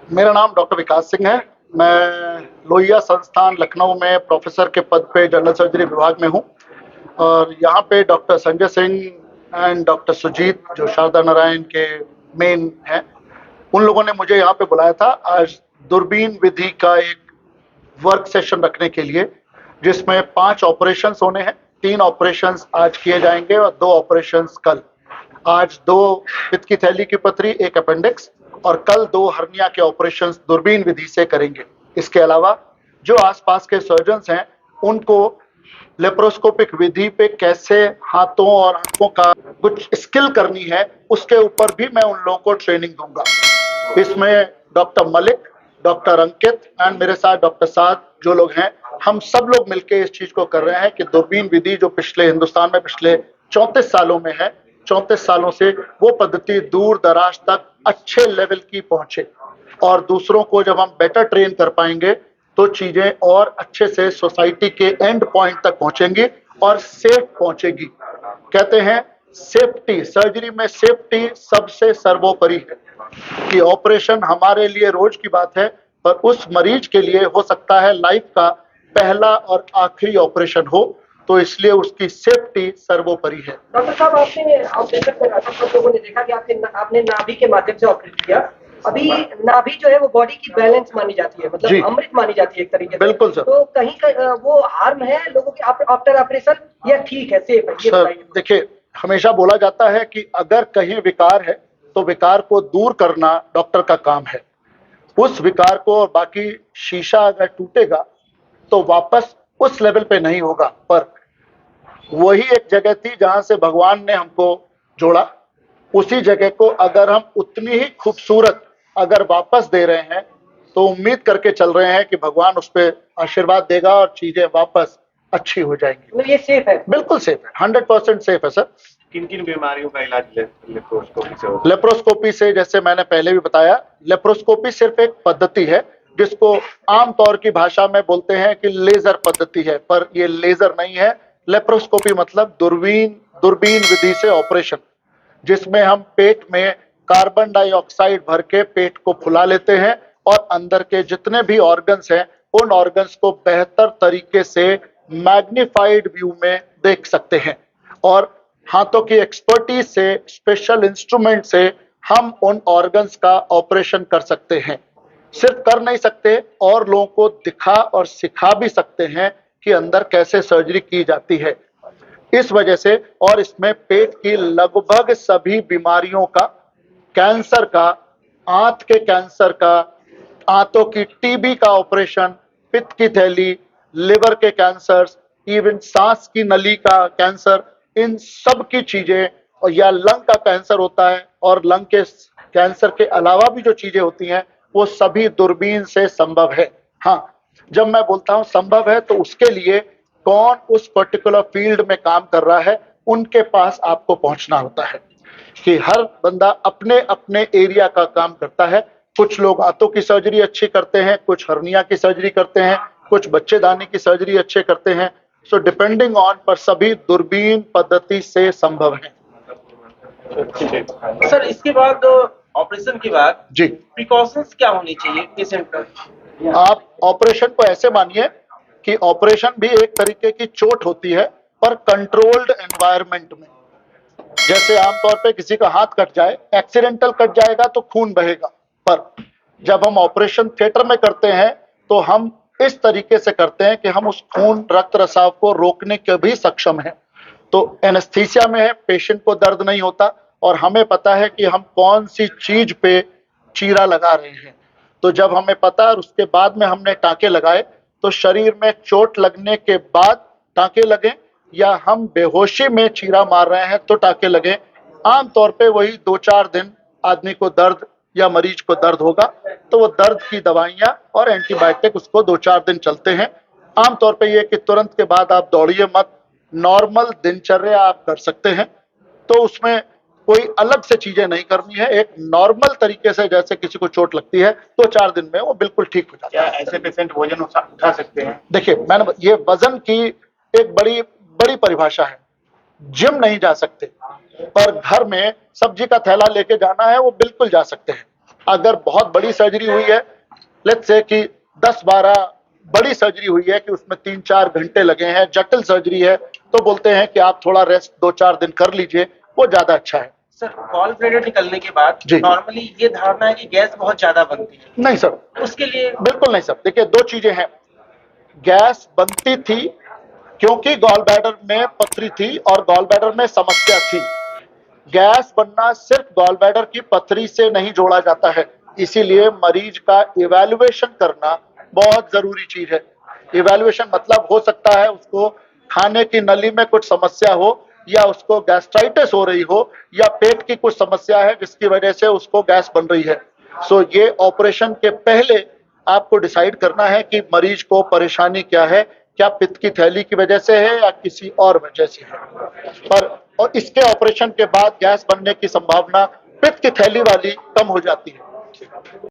मेरा नाम डॉक्टर विकास सिंह है। मैं लोहिया संस्थान लखनऊ में प्रोफेसर के पद पे जनरल सर्जरी विभाग में हूँ। और यहाँ पे doctor Sanjay Singh and doctor Sujeet जो शारदा नारायण के मेन हैं, उन लोगों ने मुझे यहाँ पे बुलाया था आज दूरबीन विधि का एक वर्क सेशन रखने के लिए, जिसमें 5 ऑपरेशंस होने हैं। 3 ऑपरेशंस आज किए जाएंगे और 2 ऑपरेशंस कल। आज 2 पित्त की थैली की पथरी, एक अपेंडिक्स, और कल 2 हर्निया के ऑपरेशंस दूरबीन विधि से करेंगे। इसके अलावा जो आसपास के सर्जन्स हैं उनको लेप्रोस्कोपिक विधि पे कैसे हाथों और आंखों का कुछ स्किल करनी है उसके ऊपर भी मैं उन लोगों को ट्रेनिंग दूंगा। इसमें doctor Malik, doctor Ankit and मेरे साथ डॉक्टर साद जो लोग हैं, हम सब लोग मिलकर इस चीज को कर रहे हैं कि दूरबीन विधि जो पिछले हिंदुस्तान में पिछले 34 सालों में है, 34 सालों से वो पद्धति दूर दराज तक अच्छे लेवल की पहुंचे। और दूसरों को जब हम बेटर ट्रेन कर पाएंगे तो चीजें और अच्छे से सोसाइटी के एंड पॉइंट तक पहुंचेंगी और सेफ पहुंचेगी। कहते हैं सेफ्टी, सर्जरी में सेफ्टी सबसे सर्वोपरि है। कि ऑपरेशन हमारे लिए रोज की बात है, पर उस मरीज के लिए हो सकता है लाइफ का पहला और आखिरी ऑपरेशन हो, तो इसलिए उसकी सेफ्टी सर्वोपरि है। डॉक्टर साहब, आपने ऑपरेशन करा था, सब लोगों ने देखा कि आपने नाभि के माध्यम से ऑपरेट किया। अभी नाभि जो है वो बॉडी की बैलेंस मानी जाती है, मतलब अमृत मानी जाती है एक तरीके से। बिल्कुल सर। तो कहीं वो हार्म है लोगों के आफ्टर ऑपरेशन या ठीक है, सेफ है? ये सर देखिए, हमेशा बोला जाता है कि अगर कहीं विकार है तो विकार को दूर करना डॉक्टर का काम है। उस विकार को, और बाकी शीशा अगर टूटेगा तो वापस उस लेवल पे नहीं होगा, पर वही एक जगह थी जहां से भगवान ने हमको जोड़ा। उसी जगह को अगर हम उतनी ही खूबसूरत अगर वापस दे रहे हैं तो उम्मीद करके चल रहे हैं कि भगवान उस पर आशीर्वाद देगा और चीजें वापस अच्छी हो जाएंगी। तो ये सेफ है? बिल्कुल सेफ है, 100% सेफ है सर। किन किन बीमारियों का इलाज लेप्रोस्कोपी से होता है? लेप्रोस्कोपी से, जैसे मैंने पहले भी बताया, लेप्रोस्कोपी सिर्फ एक पद्धति है जिसको आमतौर की भाषा में बोलते हैं कि लेजर पद्धति है, पर ये लेजर नहीं है। लेप्रोस्कोपी मतलब दूरबीन विधि से ऑपरेशन, जिसमें हम पेट में कार्बन डाइऑक्साइड भर के पेट को फुला लेते हैं और अंदर के जितने भी ऑर्गन्स हैं उन ऑर्गन्स को बेहतर तरीके से मैग्नीफाइड व्यू में देख सकते हैं। और हाथों की एक्सपर्टीज से, स्पेशल इंस्ट्रूमेंट से हम उन ऑर्गन्स का ऑपरेशन कर सकते हैं। सिर्फ कर नहीं सकते, और लोगों को दिखा और सिखा भी सकते हैं कि अंदर कैसे सर्जरी की जाती है। इस वजह से, और इसमें पेट की लगभग सभी बीमारियों का, कैंसर का, आंत के कैंसर का, आंतों की टीबी का ऑपरेशन, पित्त की थैली, लिवर के कैंसर, इवन सांस की नली का कैंसर, इन सब की चीजें, और या लंग का कैंसर होता है, और लंग के कैंसर के अलावा भी जो चीजें होती हैं वो सभी दूरबीन से संभव है। हाँ, जब मैं बोलता हूं संभव है तो उसके लिए कौन उस पर्टिकुलर फील्ड में काम कर रहा है उनके पास आपको पहुंचना होता है। कि हर बंदा अपने अपने एरिया का काम करता है। कुछ लोग आंतों की सर्जरी अच्छी करते हैं, कुछ हर्निया की सर्जरी करते हैं, कुछ बच्चेदानी की सर्जरी अच्छे करते हैं। सो डिपेंडिंग ऑन, पर सभी दूरबीन पद्धति से संभव है। सर, इसके बाद ऑपरेशन के बाद जी, प्रिकॉशंस क्या होनी चाहिए पेशेंट का? आप ऑपरेशन को ऐसे मानिए कि ऑपरेशन भी एक तरीके की चोट होती है, पर कंट्रोल्ड एनवायरनमेंट में। जैसे आमतौर पे किसी का हाथ कट जाए, एक्सीडेंटल कट जाएगा तो खून बहेगा, पर जब हम ऑपरेशन थिएटर में करते हैं तो हम इस तरीके से करते हैं कि हम उस खून रक्त रसाव को रोकने के भी सक्षम हैं। तो एनेस्थीसिया में है, पेशेंट को दर्द नहीं होता और हमें पता है कि हम कौन सी चीज पे चीरा लगा रहे हैं। तो जब हमें पता और उसके बाद में हमने टांके लगाए, तो शरीर में चोट लगने के बाद टांके लगे या हम बेहोशी में चीरा मार रहे हैं तो टांके लगे, आमतौर पे वही 2-4 दिन आदमी को दर्द या मरीज को दर्द होगा, तो वो दर्द की दवाइयां और एंटीबायोटिक उसको 2-4 दिन चलते हैं। आमतौर पे ये कि तुरंत के बाद आप दौड़िए मत, नॉर्मल दिनचर्या आप कर सकते हैं। तो उसमें कोई अलग से चीजें नहीं करनी है, एक नॉर्मल तरीके से जैसे किसी को चोट लगती है 2-4 दिन में वो बिल्कुल ठीक हो जाता है। क्या ऐसे पेशेंट वजन उठा सकते हैं? देखिए, मैंने ये वजन की एक बड़ी बड़ी परिभाषा है। जिम नहीं जा सकते, पर घर में सब्जी का थैला लेके जाना है वो बिल्कुल जा सकते हैं। अगर बहुत बड़ी सर्जरी हुई है, लेट्स से कि 10-12 बड़ी सर्जरी हुई है कि उसमें 3-4 घंटे लगे हैं, जटिल सर्जरी है, तो बोलते हैं कि आप थोड़ा रेस्ट 2-4 दिन कर लीजिए, वो ज्यादा अच्छा है। सर गॉल ब्लैडर निकलने के बाद जी। नॉर्मली ये धारणा है कि गैस बहुत ज्यादा बनती है, नहीं सर, उसके लिए बिल्कुल नहीं सर। देखिए, दो चीजें हैं। गैस बनती थी क्योंकि गॉल ब्लैडर में पथरी थी और गॉल ब्लैडर में समस्या थी। गैस बनना सिर्फ गॉल ब्लैडर की पथरी से नहीं जोड़ा जाता है, इसीलिए मरीज का इवैल्यूएशन करना बहुत जरूरी चीज है। इवैल्यूएशन मतलब हो सकता है उसको खाने की नली में कुछ समस्या हो, या उसको गैस्ट्राइटिस हो रही हो, या पेट की कुछ समस्या है जिसकी वजह से उसको गैस बन रही है। सो ये ऑपरेशन के पहले आपको डिसाइड करना है कि मरीज को परेशानी क्या है, क्या पित्त की थैली की वजह से है या किसी और वजह से है। और इसके ऑपरेशन के बाद गैस बनने की संभावना पित्त की थैली वाली कम हो जाती है।